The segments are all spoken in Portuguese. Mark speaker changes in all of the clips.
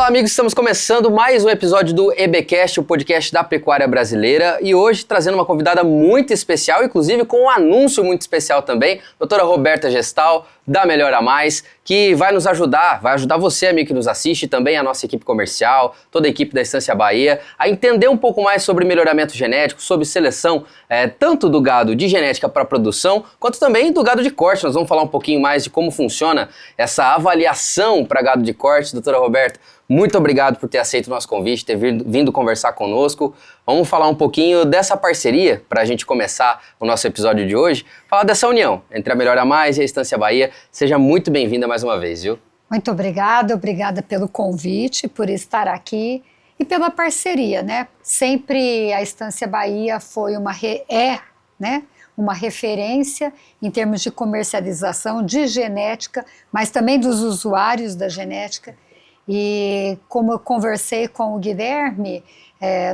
Speaker 1: Fala amigos, estamos começando mais um episódio do EBcast, o podcast da pecuária brasileira, e hoje trazendo uma convidada muito especial, inclusive com um anúncio muito especial também, doutora Roberta Gestal, da Melhora Mais, que vai nos ajudar, vai ajudar você, amigo que nos assiste, e também a nossa equipe comercial, toda a equipe da Estância Bahia, a entender um pouco mais sobre melhoramento genético, sobre seleção, tanto do gado de genética para produção, quanto também do gado de corte. Nós vamos falar um pouquinho mais de como funciona essa avaliação para gado de corte. Doutora Roberta, muito obrigado por ter aceito o nosso convite, ter vindo conversar conosco. Vamos falar um pouquinho dessa parceria para a gente começar o nosso episódio de hoje. Falar dessa união entre a Melhora Mais e a Estância Bahia. Seja muito bem-vinda mais uma vez, viu?
Speaker 2: Muito obrigada pelo convite, por estar aqui e pela parceria, né? Sempre a Estância Bahia foi uma referência em termos de comercialização, de genética, mas também dos usuários da genética. E como eu conversei com o Guilherme,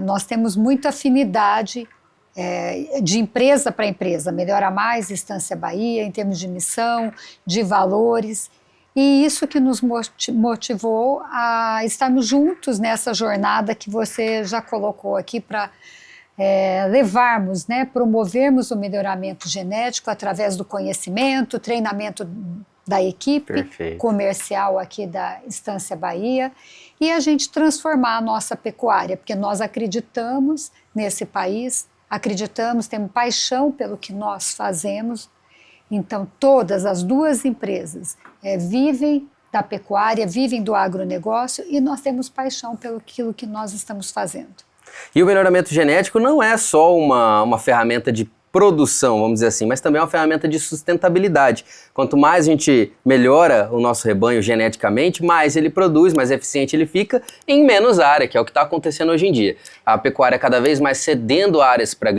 Speaker 2: nós temos muita afinidade de empresa para empresa, Melhora Mais, Estância Bahia, em termos de missão, de valores, e isso que nos motivou a estarmos juntos nessa jornada que você já colocou aqui para levarmos, né, promovermos o melhoramento genético através do conhecimento, treinamento da equipe
Speaker 1: Perfeito.
Speaker 2: Comercial aqui da Estância Bahia, e a gente transformar a nossa pecuária, porque nós acreditamos nesse país, temos paixão pelo que nós fazemos. Então todas as duas empresas vivem da pecuária, vivem do agronegócio, e nós temos paixão pelo aquilo que nós estamos fazendo.
Speaker 1: E o melhoramento genético não é só uma ferramenta de produção, vamos dizer assim, mas também é uma ferramenta de sustentabilidade. Quanto mais a gente melhora o nosso rebanho geneticamente, mais ele produz, mais eficiente ele fica em menos área, que é o que está acontecendo hoje em dia. A pecuária cada vez mais cedendo áreas para a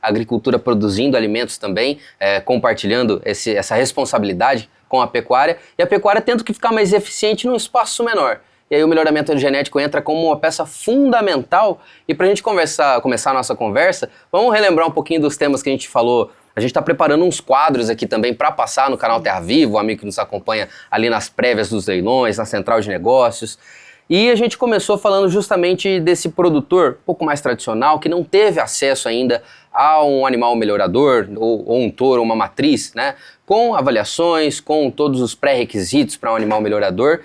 Speaker 1: agricultura produzindo alimentos também, compartilhando essa responsabilidade com a pecuária, e a pecuária tendo que ficar mais eficiente num espaço menor. E aí o melhoramento genético entra como uma peça fundamental. E para a gente começar a nossa conversa, vamos relembrar um pouquinho dos temas que a gente falou. A gente está preparando uns quadros aqui também para passar no canal Terra Viva, o amigo que nos acompanha ali nas prévias dos leilões, na central de negócios. E a gente começou falando justamente desse produtor um pouco mais tradicional, que não teve acesso ainda a um animal melhorador, ou um touro, uma matriz, né? Com avaliações, com todos os pré-requisitos para um animal melhorador.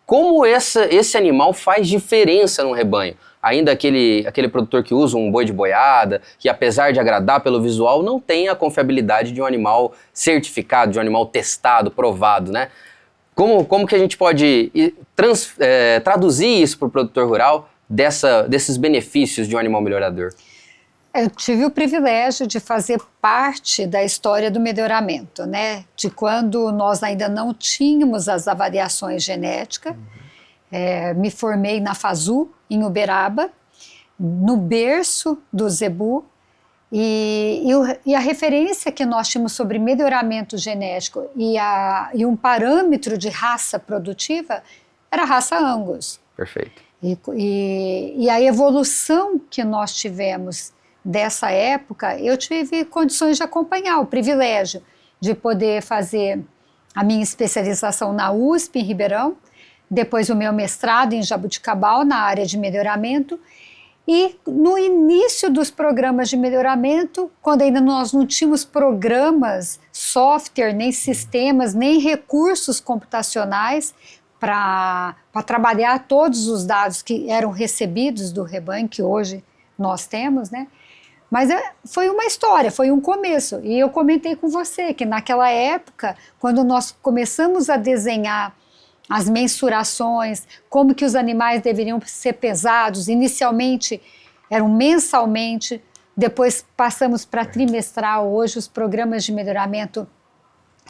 Speaker 1: Como esse animal faz diferença no rebanho? Ainda aquele produtor que usa um boi de boiada, que apesar de agradar pelo visual, não tem a confiabilidade de um animal certificado, de um animal testado, provado, né? Como que a gente pode traduzir isso para o produtor rural, desses benefícios de um animal melhorador?
Speaker 2: Eu tive o privilégio de fazer parte da história do melhoramento, né? De quando nós ainda não tínhamos as avaliações genéticas. Me formei na FASU, em Uberaba, no berço do Zebu, e a referência que nós tínhamos sobre melhoramento genético e um parâmetro de raça produtiva era a raça Angus.
Speaker 1: Perfeito.
Speaker 2: E a evolução que nós tivemos dessa época, eu tive condições de acompanhar, o privilégio de poder fazer a minha especialização na USP, em Ribeirão, depois o meu mestrado em Jabuticabal, na área de melhoramento, e no início dos programas de melhoramento, quando ainda nós não tínhamos programas, software, nem sistemas, nem recursos computacionais para trabalhar todos os dados que eram recebidos do rebanho, que hoje nós temos, né? Mas foi uma história, foi um começo. E eu comentei com você que naquela época, quando nós começamos a desenhar as mensurações, como que os animais deveriam ser pesados, inicialmente eram mensalmente, depois passamos para trimestral. Hoje os programas de melhoramento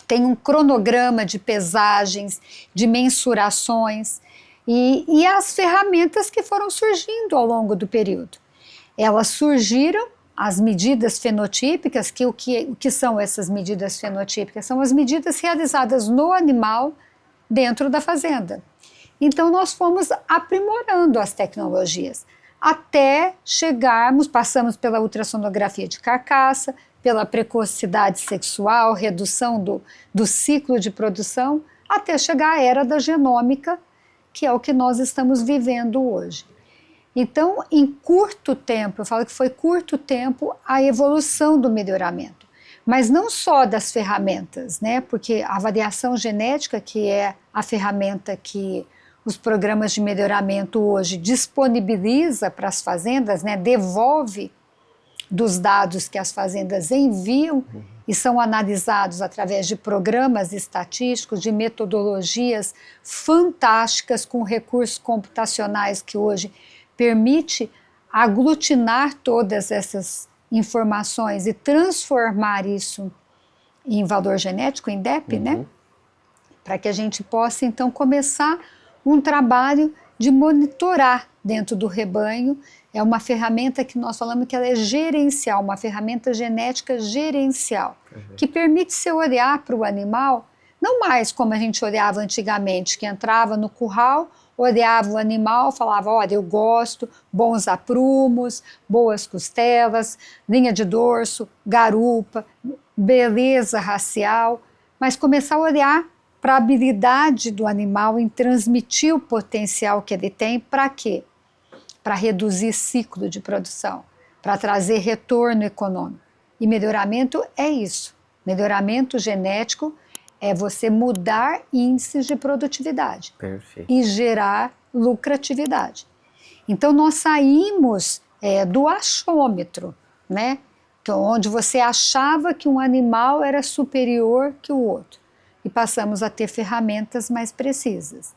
Speaker 2: têm um cronograma de pesagens, de mensurações e as ferramentas que foram surgindo ao longo do período. Elas surgiram, as medidas fenotípicas, o que são essas medidas fenotípicas? São as medidas realizadas no animal dentro da fazenda. Então nós fomos aprimorando as tecnologias, até passamos pela ultrassonografia de carcaça, pela precocidade sexual, redução do ciclo de produção, até chegar à era da genômica, que é o que nós estamos vivendo hoje. Então, em curto tempo, eu falo que foi curto tempo a evolução do melhoramento. Mas não só das ferramentas, né? Porque a avaliação genética, que é a ferramenta que os programas de melhoramento hoje disponibiliza para as fazendas, né? Devolve dos dados que as fazendas enviam e são analisados através de programas estatísticos, de metodologias fantásticas com recursos computacionais que hoje permite aglutinar todas essas informações e transformar isso em valor genético, em DEP, né? Para que a gente possa, então, começar um trabalho de monitorar dentro do rebanho. É uma ferramenta que nós falamos que ela é gerencial, uma ferramenta genética gerencial, que permite se olhar para o animal, não mais como a gente olhava antigamente, que entrava no curral, olhava o animal, falava, olha, eu gosto, bons aprumos, boas costelas, linha de dorso, garupa, beleza racial, mas começar a olhar para a habilidade do animal em transmitir o potencial que ele tem, para quê? Para reduzir ciclo de produção, para trazer retorno econômico. E melhoramento é isso. Melhoramento genético é você mudar índices de produtividade.
Speaker 1: Perfeito.
Speaker 2: E gerar lucratividade. Então nós saímos do achômetro, né? Então, onde você achava que um animal era superior que o outro. E passamos a ter ferramentas mais precisas.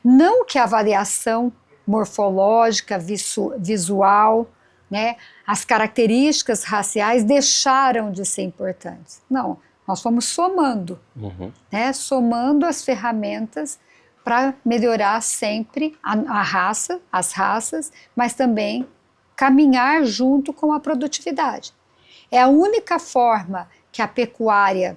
Speaker 2: Não que a avaliação morfológica, visual, né, as características raciais deixaram de ser importantes. Não, nós fomos somando, né, somando as ferramentas para melhorar sempre a raça, as raças, mas também caminhar junto com a produtividade. É a única forma que a pecuária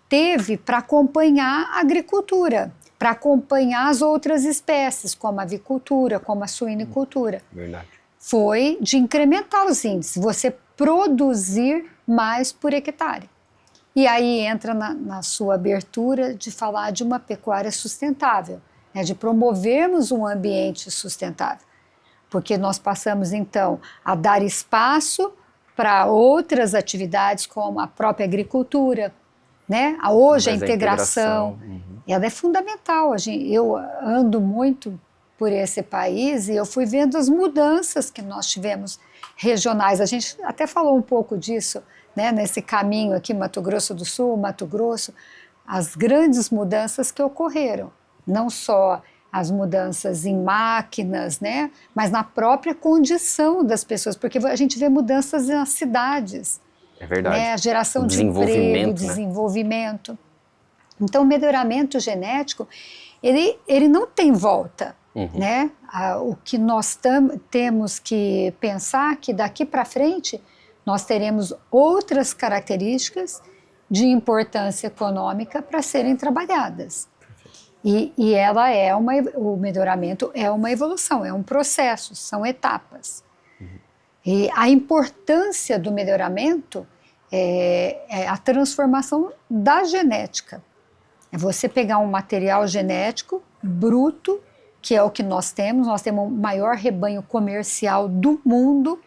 Speaker 2: teve para acompanhar a agricultura, para acompanhar as outras espécies, como a avicultura, como a suinicultura.
Speaker 1: Verdade.
Speaker 2: Foi de incrementar os índices, você produzir mais por hectare. E aí entra na sua abertura de falar de uma pecuária sustentável, né, de promovermos um ambiente sustentável. Porque nós passamos, então, a dar espaço para outras atividades, como a própria agricultura, né? Hoje a integração, ela é fundamental. Eu ando muito por esse país e eu fui vendo as mudanças que nós tivemos regionais. A gente até falou um pouco disso, né, nesse caminho aqui, Mato Grosso do Sul, Mato Grosso, as grandes mudanças que ocorreram. Não só as mudanças em máquinas, né, mas na própria condição das pessoas, porque a gente vê mudanças nas cidades.
Speaker 1: É verdade.
Speaker 2: Né, a geração de emprego, desenvolvimento. Então, o melhoramento genético, ele não tem volta. Né? O que nós temos que pensar que daqui para frente nós teremos outras características de importância econômica para serem trabalhadas. E ela o melhoramento é uma evolução, é um processo, são etapas. E a importância do melhoramento é a transformação da genética. É você pegar um material genético bruto, que é o que nós temos o maior rebanho comercial do mundo,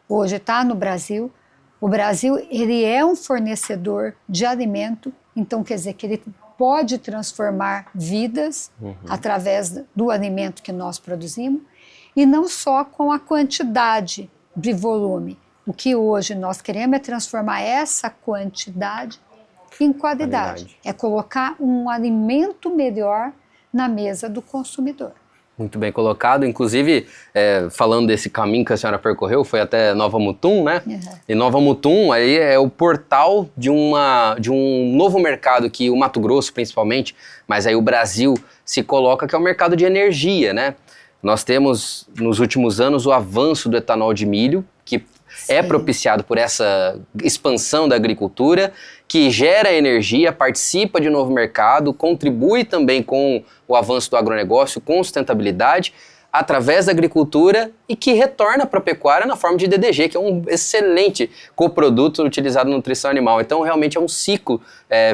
Speaker 2: hoje está no Brasil. O Brasil, ele é um fornecedor de alimento, então quer dizer que ele pode transformar vidas através do alimento que nós produzimos, e não só com a quantidade de volume. O que hoje nós queremos é transformar essa quantidade em qualidade. É colocar um alimento melhor na mesa do consumidor.
Speaker 1: Muito bem colocado. Inclusive, falando desse caminho que a senhora percorreu, foi até Nova Mutum, né? E Nova Mutum aí é o portal de um novo mercado que o Mato Grosso, principalmente, mas aí o Brasil se coloca, que é o mercado de energia, né? Nós temos, nos últimos anos, o avanço do etanol de milho, que é propiciado por essa expansão da agricultura, que gera energia, participa de um novo mercado, contribui também com o avanço do agronegócio, com sustentabilidade, através da agricultura, e que retorna para a pecuária na forma de DDG, que é um excelente coproduto utilizado na nutrição animal. Então, realmente é um ciclo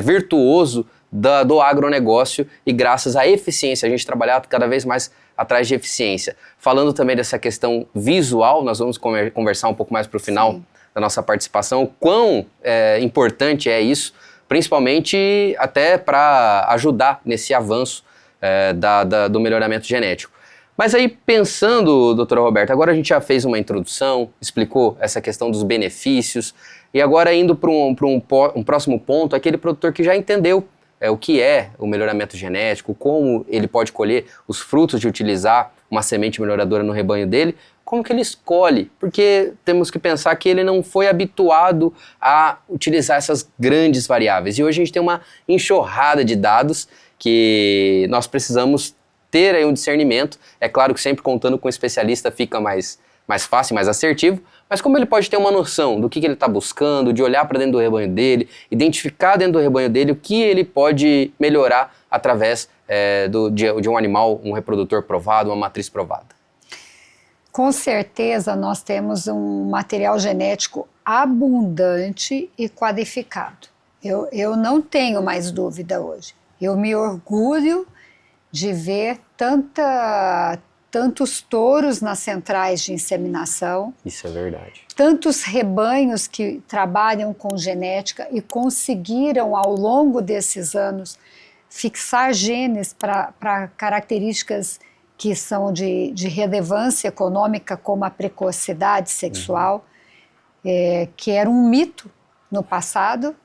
Speaker 1: virtuoso do agronegócio e graças à eficiência, a gente trabalhar cada vez mais atrás de eficiência. Falando também dessa questão visual, nós vamos conversar um pouco mais para o final
Speaker 2: Sim.
Speaker 1: da nossa participação, o quão importante é isso, principalmente até para ajudar nesse avanço do melhoramento genético. Mas aí pensando, doutora Roberta, agora a gente já fez uma introdução, explicou essa questão dos benefícios, e agora indo para um próximo ponto, aquele produtor que já entendeu o que é o melhoramento genético, como ele pode colher os frutos de utilizar uma semente melhoradora no rebanho dele, como que ele escolhe? Porque temos que pensar que ele não foi habituado a utilizar essas grandes variáveis. E hoje a gente tem uma enxurrada de dados que nós precisamos ter aí um discernimento. É claro que sempre contando com um especialista fica mais fácil, mais assertivo, mas como ele pode ter uma noção do que ele está buscando, de olhar para dentro do rebanho dele, identificar dentro do rebanho dele o que ele pode melhorar através de um animal, um reprodutor provado, uma matriz provada?
Speaker 2: Com certeza nós temos um material genético abundante e qualificado. Eu não tenho mais dúvida hoje. Eu me orgulho de ver tantos touros nas centrais de inseminação.
Speaker 1: Isso é verdade.
Speaker 2: Tantos rebanhos que trabalham com genética e conseguiram, ao longo desses anos, fixar genes para características que são de relevância econômica, como a precocidade sexual, que era um mito no passado.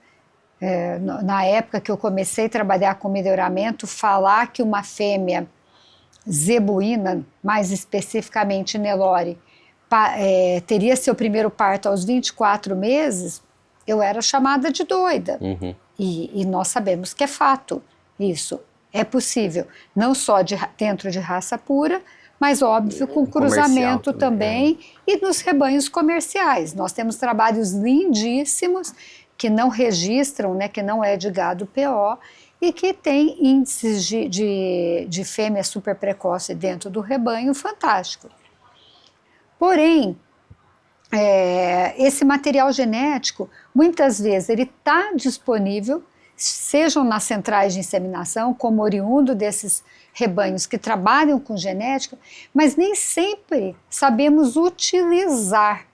Speaker 2: Na época que eu comecei a trabalhar com melhoramento, falar que uma fêmea zebuína, mais especificamente Nelore, teria seu primeiro parto aos 24 meses, eu era chamada de doida.
Speaker 1: Uhum.
Speaker 2: E nós sabemos que é fato isso. É possível, não só dentro de raça pura, mas óbvio com cruzamento também e nos rebanhos comerciais. Nós temos trabalhos lindíssimos que não registram, né, que não é de gado PO e que tem índices de fêmea super precoce dentro do rebanho fantástico. Porém, esse material genético, muitas vezes ele está disponível, sejam nas centrais de inseminação, como oriundo desses rebanhos que trabalham com genética, mas nem sempre sabemos utilizar,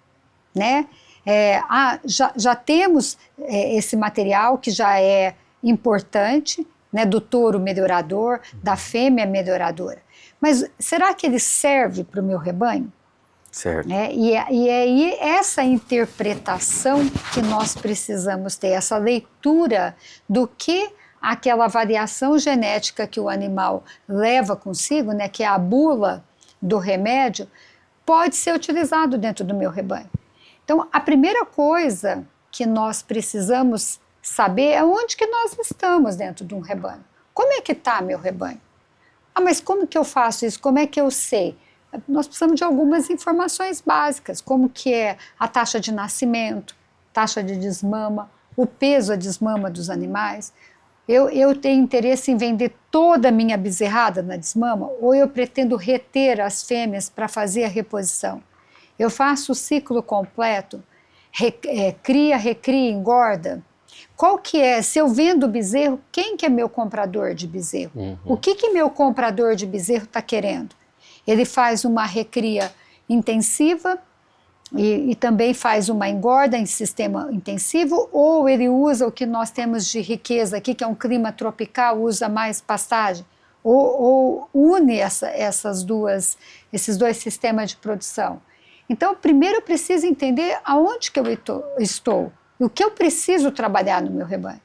Speaker 2: né? Já temos esse material que já é importante, né, do touro melhorador, da fêmea melhoradora, mas será que ele serve para o meu rebanho?
Speaker 1: Certo.
Speaker 2: E é aí essa interpretação que nós precisamos ter, essa leitura do que aquela variação genética que o animal leva consigo, né, que é a bula do remédio, pode ser utilizado dentro do meu rebanho. Então, a primeira coisa que nós precisamos saber é onde que nós estamos dentro de um rebanho. Como é que está meu rebanho? Mas como que eu faço isso? Como é que eu sei? Nós precisamos de algumas informações básicas, como que é a taxa de nascimento, taxa de desmama, o peso a desmama dos animais. Eu tenho interesse em vender toda a minha bezerrada na desmama ou eu pretendo reter as fêmeas para fazer a reposição? Eu faço o ciclo completo, cria, recria, engorda. Qual que é, se eu vendo bezerro, quem que é meu comprador de bezerro?
Speaker 1: Uhum.
Speaker 2: O que meu comprador de bezerro está querendo? Ele faz uma recria intensiva e também faz uma engorda em sistema intensivo, ou ele usa o que nós temos de riqueza aqui, que é um clima tropical, usa mais pastagem, ou une esses dois sistemas de produção. Então, primeiro eu preciso entender aonde que eu estou, e o que eu preciso trabalhar no meu rebanho.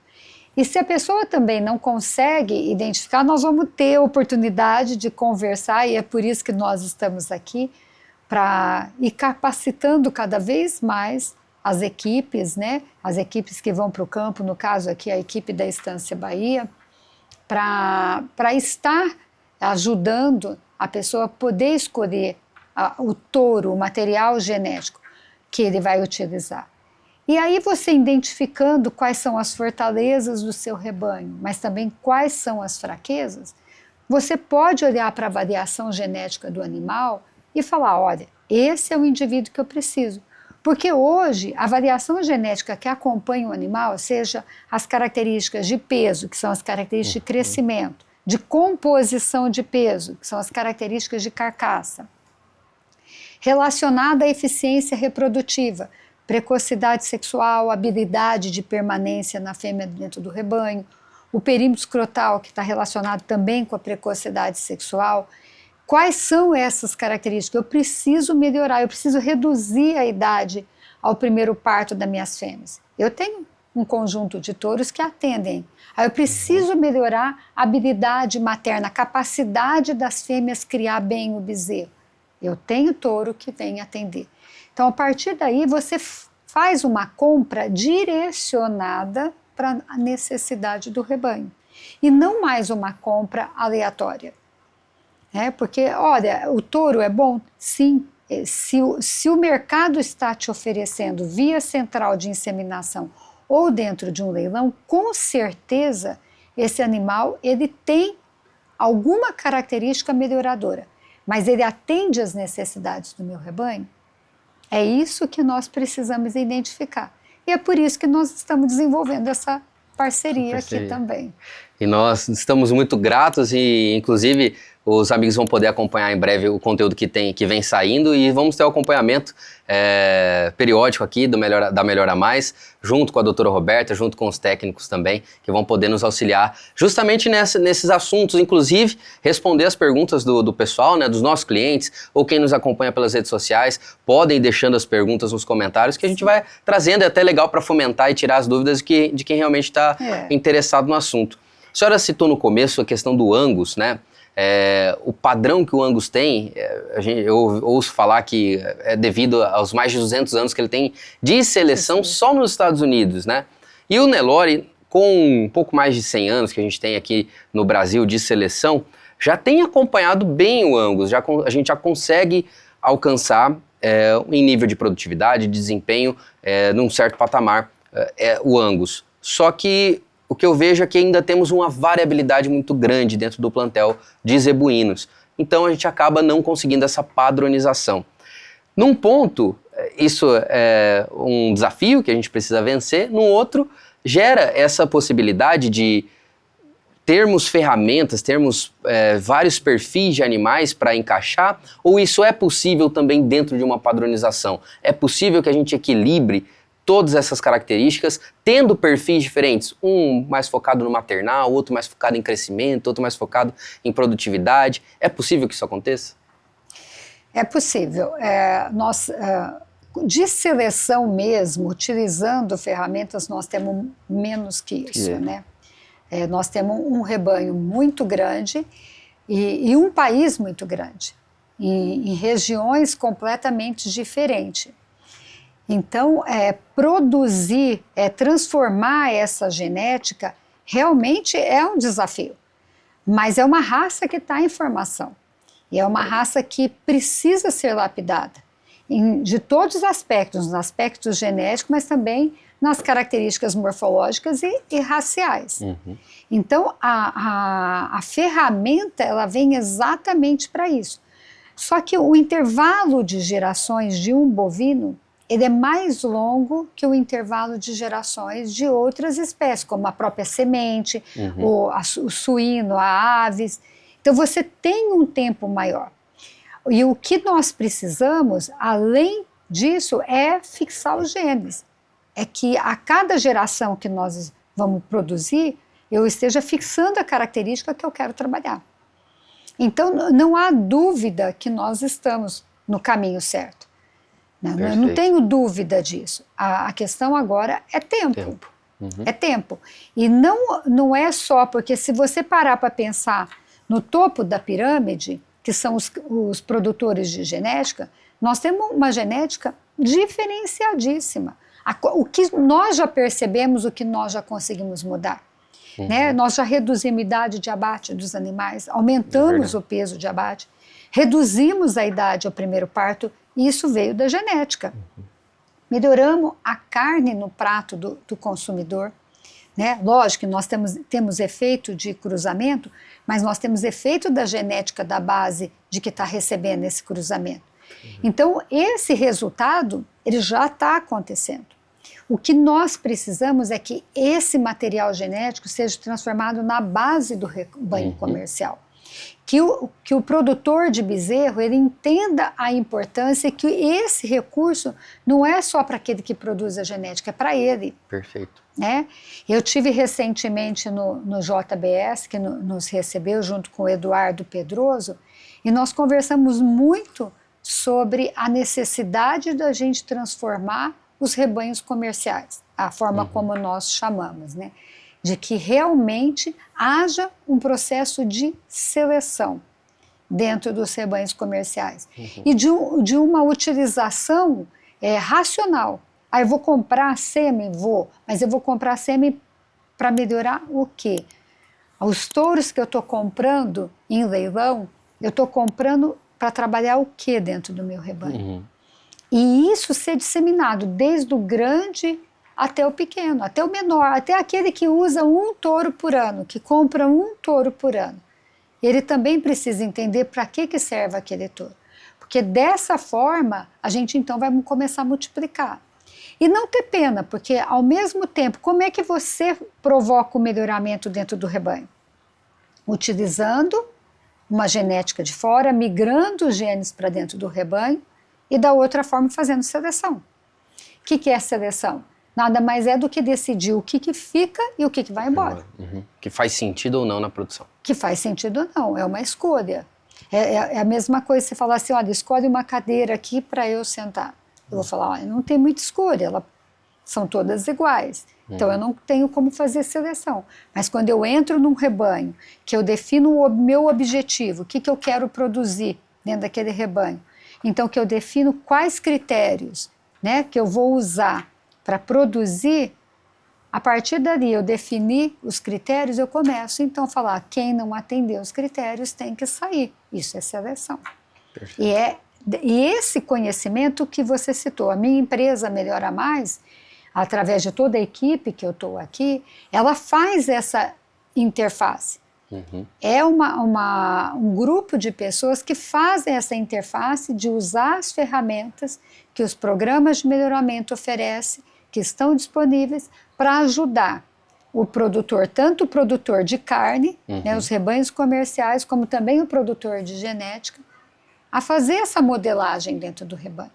Speaker 2: E se a pessoa também não consegue identificar, nós vamos ter a oportunidade de conversar, e é por isso que nós estamos aqui, para ir capacitando cada vez mais as equipes, né? As equipes que vão para o campo, no caso aqui a equipe da Estância Bahia, para estar ajudando a pessoa a poder escolher o touro, o material genético que ele vai utilizar. E aí você identificando quais são as fortalezas do seu rebanho, mas também quais são as fraquezas, você pode olhar para a variação genética do animal e falar, olha, esse é o indivíduo que eu preciso. Porque hoje a variação genética que acompanha o animal, seja as características de peso, que são as características de crescimento, de composição de peso, que são as características de carcaça, relacionada à eficiência reprodutiva, precocidade sexual, habilidade de permanência na fêmea dentro do rebanho, o perímetro escrotal, que está relacionado também com a precocidade sexual. Quais são essas características? Eu preciso melhorar, eu preciso reduzir a idade ao primeiro parto das minhas fêmeas. Eu tenho um conjunto de touros que atendem. Aí eu preciso melhorar a habilidade materna, a capacidade das fêmeas criar bem o bezerro. Eu tenho touro que vem atender. Então, a partir daí, você faz uma compra direcionada para a necessidade do rebanho. E não mais uma compra aleatória. Porque, olha, o touro é bom? Sim. Se o mercado está te oferecendo via central de inseminação ou dentro de um leilão, com certeza esse animal ele tem alguma característica melhoradora, mas ele atende às necessidades do meu rebanho? É isso que nós precisamos identificar. E é por isso que nós estamos desenvolvendo essa parceria aqui também.
Speaker 1: E nós estamos muito gratos e, inclusive, os amigos vão poder acompanhar em breve o conteúdo que vem saindo e vamos ter o acompanhamento periódico aqui da Melhora Mais, junto com a doutora Roberta, junto com os técnicos também, que vão poder nos auxiliar justamente nesses assuntos, inclusive responder as perguntas do pessoal, né, dos nossos clientes, ou quem nos acompanha pelas redes sociais, podem ir deixando as perguntas nos comentários, que a gente vai trazendo, é até legal para fomentar e tirar as dúvidas de quem realmente está interessado no assunto. A senhora citou no começo a questão do Angus, né? O padrão que o Angus tem, eu ouço falar que é devido aos mais de 200 anos que ele tem de seleção só nos Estados Unidos, né? E o Nelore, com um pouco mais de 100 anos que a gente tem aqui no Brasil de seleção, já tem acompanhado bem o Angus, a gente já consegue alcançar em nível de produtividade, de desempenho, num certo patamar, o Angus. Só que o que eu vejo é que ainda temos uma variabilidade muito grande dentro do plantel de zebuínos. Então a gente acaba não conseguindo essa padronização. Num ponto, isso é um desafio que a gente precisa vencer. Num outro, gera essa possibilidade de termos ferramentas, termos vários perfis de animais para encaixar, ou isso é possível também dentro de uma padronização? É possível que a gente equilibre todas essas características, tendo perfis diferentes, um mais focado no maternal, outro mais focado em crescimento, outro mais focado em produtividade. É possível que isso aconteça?
Speaker 2: É possível. De seleção mesmo, utilizando ferramentas, nós temos menos que isso, né? Nós temos um rebanho muito grande e um país muito grande, em regiões completamente diferentes. Então, produzir, transformar essa genética, realmente é um desafio. Mas é uma raça que está em formação. E é uma raça que precisa ser lapidada. De todos os aspectos, nos aspectos genéticos, mas também nas características morfológicas e raciais. Uhum. Então, a ferramenta, ela vem exatamente para isso. Só que o intervalo de gerações de um bovino, ele é mais longo que o intervalo de gerações de outras espécies, como a própria semente, o suíno, a aves. Então, você tem um tempo maior. E o que nós precisamos, além disso, é fixar os genes. É que a cada geração que nós vamos produzir, eu esteja fixando a característica que eu quero trabalhar. Então, não há dúvida que nós estamos no caminho certo. Eu não tenho dúvida disso. A questão agora é tempo. É tempo. E não é só porque se você parar para pensar no topo da pirâmide, que são os produtores de genética, nós temos uma genética diferenciadíssima. O que nós já percebemos, o que nós já conseguimos mudar. Né? Nós já reduzimos a idade de abate dos animais, aumentamos o peso de abate, reduzimos a idade ao primeiro parto, e isso veio da genética. Melhoramos a carne no prato do consumidor. Né? Lógico que nós temos efeito de cruzamento, mas nós temos efeito da genética da base de que está recebendo esse cruzamento. Então, esse resultado, ele já está acontecendo. O que nós precisamos é que esse material genético seja transformado na base do rebanho comercial. Que o produtor de bezerro, ele entenda a importância que esse recurso não é só para aquele que produz a genética, é para ele.
Speaker 1: Perfeito.
Speaker 2: Né? Eu tive recentemente no JBS, que nos recebeu junto com o Eduardo Pedroso, e nós conversamos muito sobre a necessidade da gente transformar os rebanhos comerciais, a forma como nós chamamos, né? De que realmente haja um processo de seleção dentro dos rebanhos comerciais e de uma utilização racional. Eu vou comprar sêmen? Vou, mas eu vou comprar sêmen para melhorar o quê? Os touros que eu estou comprando em leilão, eu estou comprando para trabalhar o quê dentro do meu rebanho? E isso ser disseminado desde o grande até o pequeno, até o menor, até aquele que usa um touro por ano, que compra um touro por ano. Ele também precisa entender para que serve aquele touro. Porque dessa forma, a gente então vai começar a multiplicar. E não ter pena, porque ao mesmo tempo, como é que você provoca o melhoramento dentro do rebanho? Utilizando uma genética de fora, migrando os genes para dentro do rebanho e da outra forma fazendo seleção. O que é seleção? Nada mais é do que decidir o que fica e o que vai embora.
Speaker 1: Que faz sentido ou não na produção.
Speaker 2: Que faz sentido ou não, é uma escolha. É a mesma coisa você falar assim, olha, escolhe uma cadeira aqui para eu sentar. Eu vou falar, olha, não tem muita escolha, são todas iguais. Então eu não tenho como fazer seleção. Mas quando eu entro num rebanho, que eu defino o meu objetivo, o que eu quero produzir dentro daquele rebanho, então que eu defino quais critérios, né, que eu vou usar para produzir, a partir dali eu definir os critérios, eu começo então a falar, quem não atender os critérios tem que sair. Isso é seleção.
Speaker 1: Perfeito.
Speaker 2: E esse conhecimento que você citou, a minha empresa Melhora Mais, através de toda a equipe que eu estou aqui, ela faz essa interface. É um grupo de pessoas que fazem essa interface de usar as ferramentas que os programas de melhoramento oferecem, que estão disponíveis, para ajudar o produtor, tanto o produtor de carne, né, os rebanhos comerciais, como também o produtor de genética, a fazer essa modelagem dentro do rebanho.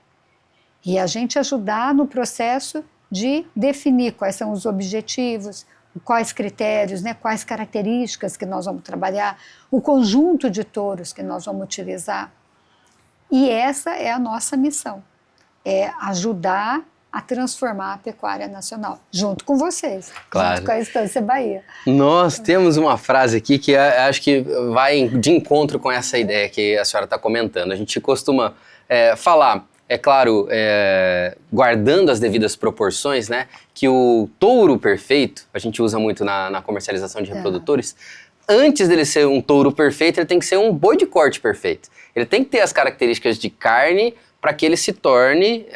Speaker 2: E a gente ajudar no processo de definir quais são os objetivos, quais critérios, né, quais características que nós vamos trabalhar, o conjunto de touros que nós vamos utilizar. E essa é a nossa missão, é ajudar a transformar a pecuária nacional, junto com vocês,
Speaker 1: claro,
Speaker 2: junto com a Estância Bahia.
Speaker 1: Nós temos uma frase aqui que acho que vai de encontro com essa ideia que a senhora está comentando. A gente costuma falar, é claro, guardando as devidas proporções, né, que o touro perfeito, a gente usa muito na comercialização de reprodutores, antes dele ser um touro perfeito, ele tem que ser um boi de corte perfeito. Ele tem que ter as características de carne para que ele se torne,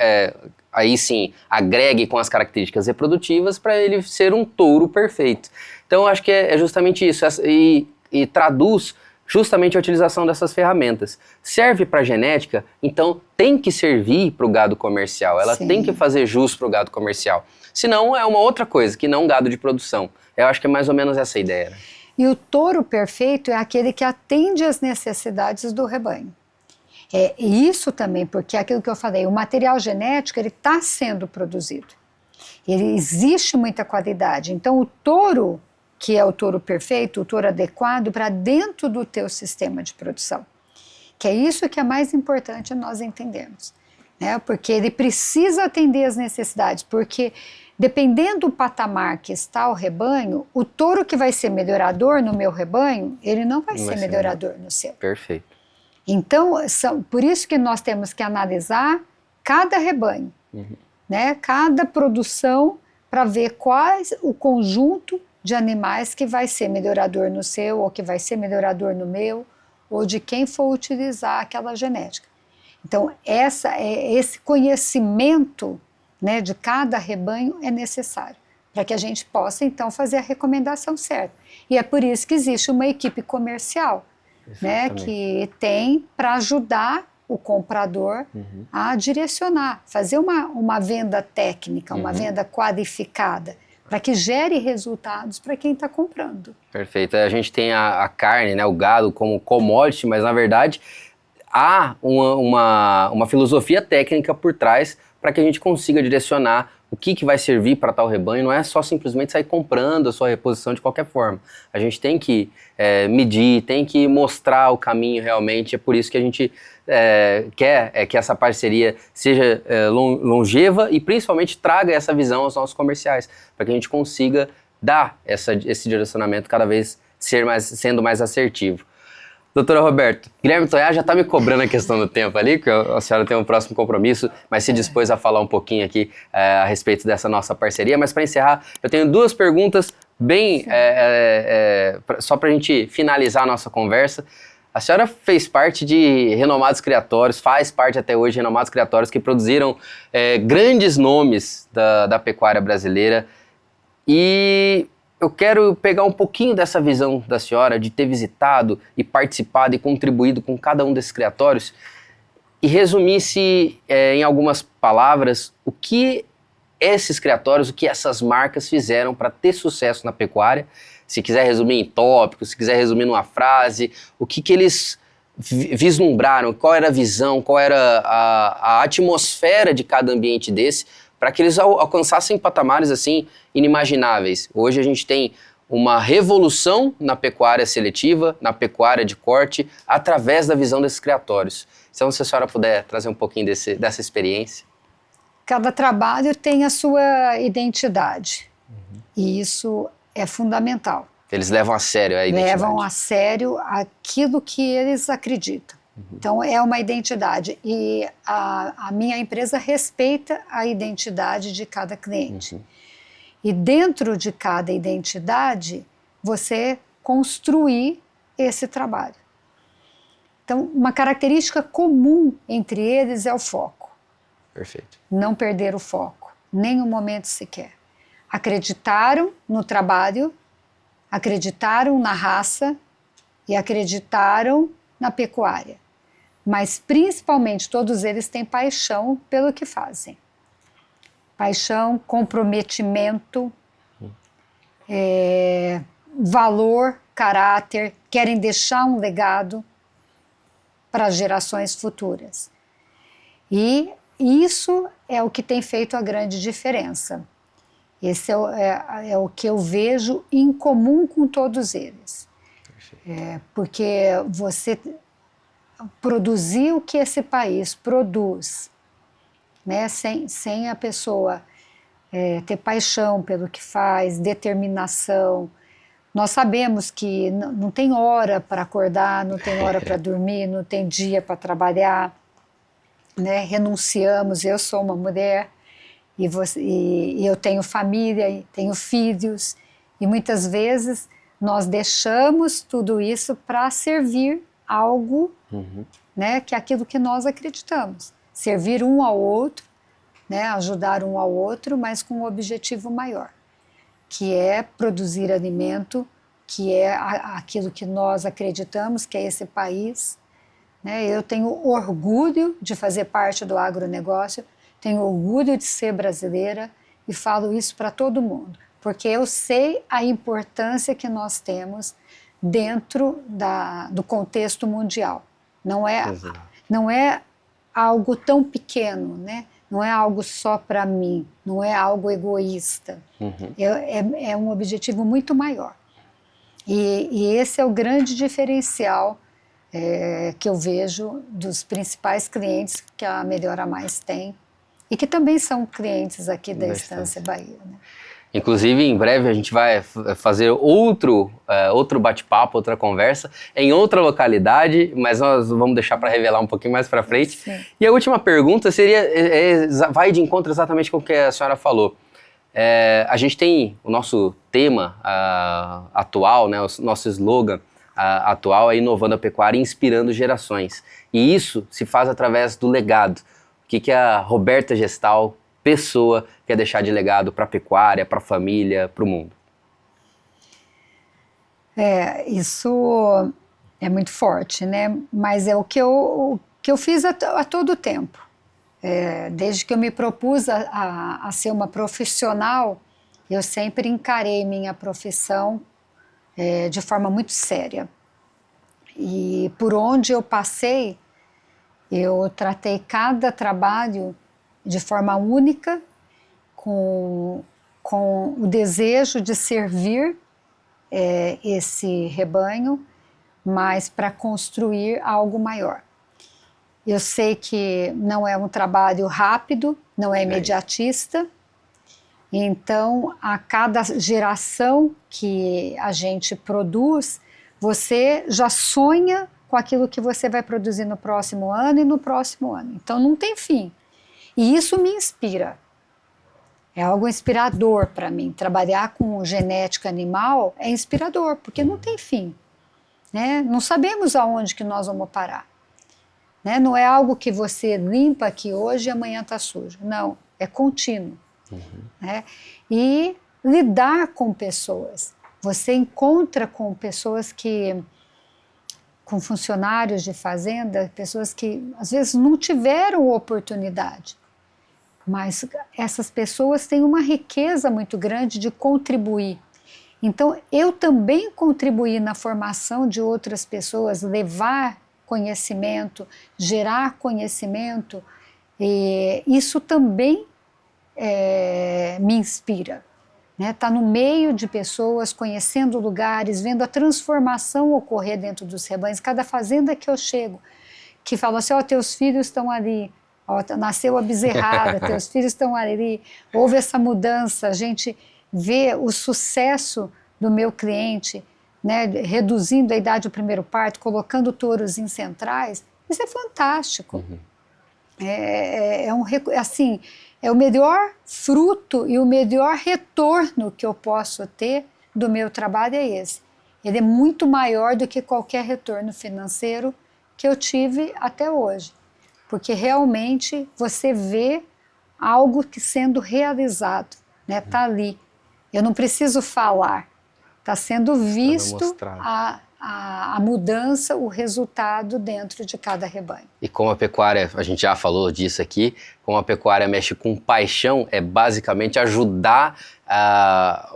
Speaker 1: aí sim, agregue com as características reprodutivas para ele ser um touro perfeito. Então, eu acho que é justamente isso, e traduz justamente a utilização dessas ferramentas. Serve para genética, então tem que servir para o gado comercial, ela tem que fazer jus para o gado comercial. Senão é uma outra coisa, que não gado de produção. Eu acho que é mais ou menos essa a ideia. Né?
Speaker 2: E o touro perfeito é aquele que atende às necessidades do rebanho. E isso também, porque é aquilo que eu falei, o material genético ele está sendo produzido. Existe muita qualidade. Então o touro, que é o touro perfeito, o touro adequado para dentro do teu sistema de produção. Que é isso que é mais importante nós entendermos. Né? Porque ele precisa atender às necessidades, porque dependendo do patamar que está o rebanho, o touro que vai ser melhorador no meu rebanho, ele não vai ser melhorador no seu.
Speaker 1: Perfeito.
Speaker 2: Então, por isso que nós temos que analisar cada rebanho, né? Cada produção, para ver quais o conjunto de animais que vai ser melhorador no seu, ou que vai ser melhorador no meu, ou de quem for utilizar aquela genética. Então, esse conhecimento, né, de cada rebanho é necessário, para que a gente possa, então, fazer a recomendação certa. E é por isso que existe uma equipe comercial, né, que tem para ajudar o comprador a direcionar, fazer uma venda técnica, uma venda qualificada, para que gere resultados para quem está comprando.
Speaker 1: Perfeito. A gente tem a carne, né, o gado como commodity, mas na verdade há uma filosofia técnica por trás para que a gente consiga direcionar o que vai servir para tal rebanho. Não é só simplesmente sair comprando a sua reposição de qualquer forma. A gente tem que medir, tem que mostrar o caminho realmente. É por isso que a gente quer que essa parceria seja longeva e principalmente traga essa visão aos nossos comerciais, para que a gente consiga dar esse direcionamento cada vez sendo mais assertivo. Doutora Roberta, Guilherme Toiá já está me cobrando a questão do tempo ali, que a senhora tem um próximo compromisso, mas se dispôs a falar um pouquinho aqui a respeito dessa nossa parceria. Mas para encerrar, eu tenho duas perguntas bem só para a gente finalizar a nossa conversa. A senhora fez parte de renomados criatórios, faz parte até hoje de renomados criatórios que produziram grandes nomes da pecuária brasileira, e eu quero pegar um pouquinho dessa visão da senhora, de ter visitado e participado e contribuído com cada um desses criatórios, e resumisse em algumas palavras o que esses criatórios, o que essas marcas fizeram para ter sucesso na pecuária. Se quiser resumir em tópicos, se quiser resumir numa frase, o que eles vislumbraram, qual era a visão, qual era a atmosfera de cada ambiente desse, para que eles alcançassem patamares assim inimagináveis. Hoje a gente tem uma revolução na pecuária seletiva, na pecuária de corte, através da visão desses criatórios. Então, se a senhora puder trazer um pouquinho dessa experiência.
Speaker 2: Cada trabalho tem a sua identidade, e isso é fundamental.
Speaker 1: Eles levam a sério a identidade.
Speaker 2: Levam a sério aquilo que eles acreditam. Então, é uma identidade, e a minha empresa respeita a identidade de cada cliente. E dentro de cada identidade, você construir esse trabalho. Então, uma característica comum entre eles é o foco.
Speaker 1: Perfeito.
Speaker 2: Não perder o foco, nem um momento sequer. Acreditaram no trabalho, acreditaram na raça e acreditaram na pecuária. Mas, principalmente, todos eles têm paixão pelo que fazem. Paixão, comprometimento, valor, caráter, querem deixar um legado para as gerações futuras. E isso é o que tem feito a grande diferença. Esse é o que eu vejo em comum com todos eles. Porque você produzir o que esse país produz, né, sem a pessoa ter paixão pelo que faz, determinação. Nós sabemos que não tem hora para acordar, não tem hora para dormir, não tem dia para trabalhar, né? Renunciamos. Eu sou uma mulher e eu tenho família, e tenho filhos, e muitas vezes nós deixamos tudo isso para servir algo, né, que é aquilo que nós acreditamos. Servir um ao outro, né, ajudar um ao outro, mas com um objetivo maior, que é produzir alimento, que é aquilo que nós acreditamos, que é esse país. Né? Eu tenho orgulho de fazer parte do agronegócio, tenho orgulho de ser brasileira e falo isso para todo mundo, porque eu sei a importância que nós temos dentro do contexto mundial. Não é algo tão pequeno, né? Não é algo só para mim, não é algo egoísta. É um objetivo muito maior. E esse é o grande diferencial que eu vejo dos principais clientes que a Melhora Mais tem, e que também são clientes aqui da Estância Bahia. Né?
Speaker 1: Inclusive, em breve a gente vai fazer outro bate-papo, outra conversa, em outra localidade, mas nós vamos deixar para revelar um pouquinho mais para frente. Sim. E a última pergunta seria, vai de encontro exatamente com o que a senhora falou. A gente tem o nosso tema atual, né, o nosso slogan atual é inovando a pecuária e inspirando gerações. E isso se faz através do legado. O que a Roberta Gestal, pessoa, quer deixar de legado para a pecuária, para a família, para o mundo?
Speaker 2: Isso é muito forte, né? Mas é o que que eu fiz a todo tempo. Desde que eu me propus a ser uma profissional, eu sempre encarei minha profissão de forma muito séria. E por onde eu passei, eu tratei cada trabalho de forma única, com o desejo de servir esse rebanho, mas para construir algo maior. Eu sei que não é um trabalho rápido, não é imediatista, então a cada geração que a gente produz, você já sonha com aquilo que você vai produzir no próximo ano e no próximo ano. Então não tem fim. E isso me inspira. É algo inspirador para mim. Trabalhar com genética animal é inspirador, porque não tem fim. Né? Não sabemos aonde que nós vamos parar. Né? Não é algo que você limpa aqui hoje e amanhã está sujo. Não, é contínuo. Né? E lidar com pessoas. Você encontra com pessoas com funcionários de fazenda, pessoas que às vezes não tiveram oportunidade, mas essas pessoas têm uma riqueza muito grande de contribuir. Então eu também contribuí na formação de outras pessoas, levar conhecimento, gerar conhecimento, e isso também me inspira. Tá no meio de pessoas, conhecendo lugares, vendo a transformação ocorrer dentro dos rebanhos. Cada fazenda que eu chego, que fala assim, teus filhos estão ali, nasceu a bezerrada, teus filhos estão ali, houve essa mudança, a gente vê o sucesso do meu cliente, né, reduzindo a idade do primeiro parto, colocando touros em centrais, isso é fantástico. É o melhor fruto e o melhor retorno que eu posso ter do meu trabalho é esse. Ele é muito maior do que qualquer retorno financeiro que eu tive até hoje. Porque realmente você vê algo sendo realizado, né? Tá ali. Eu não preciso falar. Está sendo visto a mudança, o resultado dentro de cada rebanho.
Speaker 1: E como a pecuária, a gente já falou disso aqui, como a pecuária mexe com paixão, é basicamente ajudar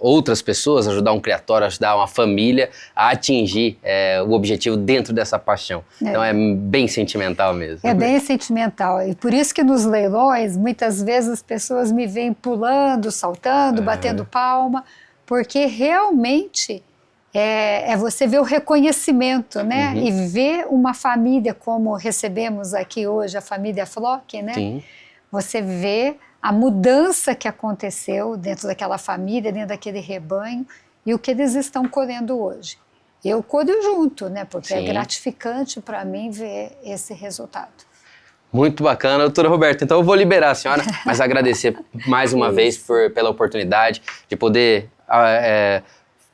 Speaker 1: outras pessoas, ajudar um criatório, ajudar uma família a atingir o objetivo dentro dessa paixão. Então é bem sentimental mesmo.
Speaker 2: É bem sentimental. E por isso que nos leilões, muitas vezes as pessoas me veem pulando, saltando, batendo palma, porque realmente você ver o reconhecimento, né? E ver uma família como recebemos aqui hoje, a família Flock, né?
Speaker 1: Sim.
Speaker 2: Você vê a mudança que aconteceu dentro daquela família, dentro daquele rebanho, e o que eles estão colhendo hoje. Eu colho junto, né? Porque é gratificante para mim ver esse resultado.
Speaker 1: Muito bacana, doutora Roberta. Então eu vou liberar a senhora, mas agradecer mais uma vez pela oportunidade de poder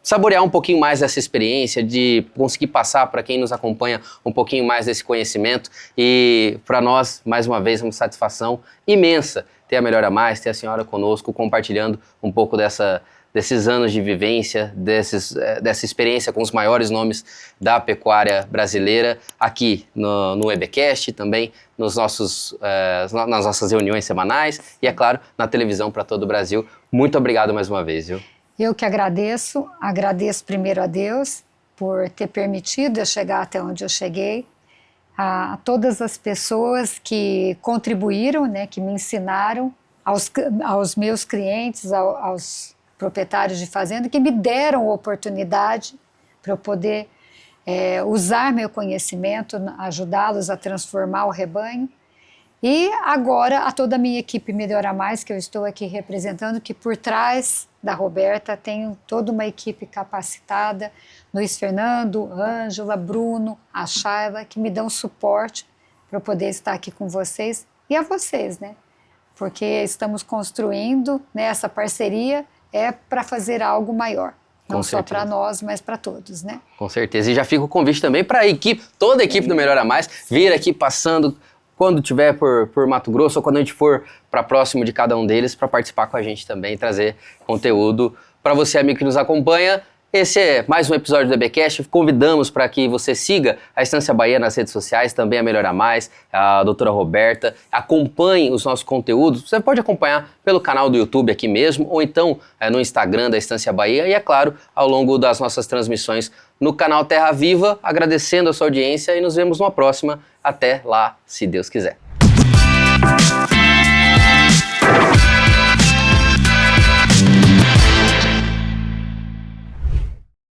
Speaker 1: saborear um pouquinho mais dessa experiência, de conseguir passar para quem nos acompanha um pouquinho mais desse conhecimento. E para nós, mais uma vez, uma satisfação imensa ter a Melhora Mais, ter a senhora conosco, compartilhando um pouco desses anos de vivência, dessa experiência com os maiores nomes da pecuária brasileira, aqui no EBcast, também nas nossas reuniões semanais e, é claro, na televisão para todo o Brasil. Muito obrigado mais uma vez, viu?
Speaker 2: Eu que agradeço primeiro a Deus por ter permitido eu chegar até onde eu cheguei, a todas as pessoas que contribuíram, né, que me ensinaram, aos meus clientes, aos proprietários de fazenda, que me deram oportunidade para eu poder usar meu conhecimento, ajudá-los a transformar o rebanho. E agora a toda a minha equipe Melhora Mais, que eu estou aqui representando, que por trás da Roberta tenho toda uma equipe capacitada, Luiz Fernando, Ângela, Bruno, a Shayla, que me dão suporte para eu poder estar aqui com vocês e a vocês, né? Porque estamos construindo, né, essa parceria para fazer algo maior. Não só para nós, mas para todos, né?
Speaker 1: Com certeza. E já fica o convite também para a equipe, toda a equipe do Melhora Mais, vir aqui passando quando tiver por Mato Grosso ou quando a gente for para próximo de cada um deles para participar com a gente também, trazer conteúdo para você, amigo que nos acompanha. Esse é mais um episódio do EBcast. Convidamos para que você siga a Estância Bahia nas redes sociais, também a Melhora Mais, a doutora Roberta. Acompanhe os nossos conteúdos. Você pode acompanhar pelo canal do YouTube aqui mesmo, ou então no Instagram da Estância Bahia e, é claro, ao longo das nossas transmissões no canal Terra Viva. Agradecendo a sua audiência e nos vemos numa próxima. Até lá, se Deus quiser.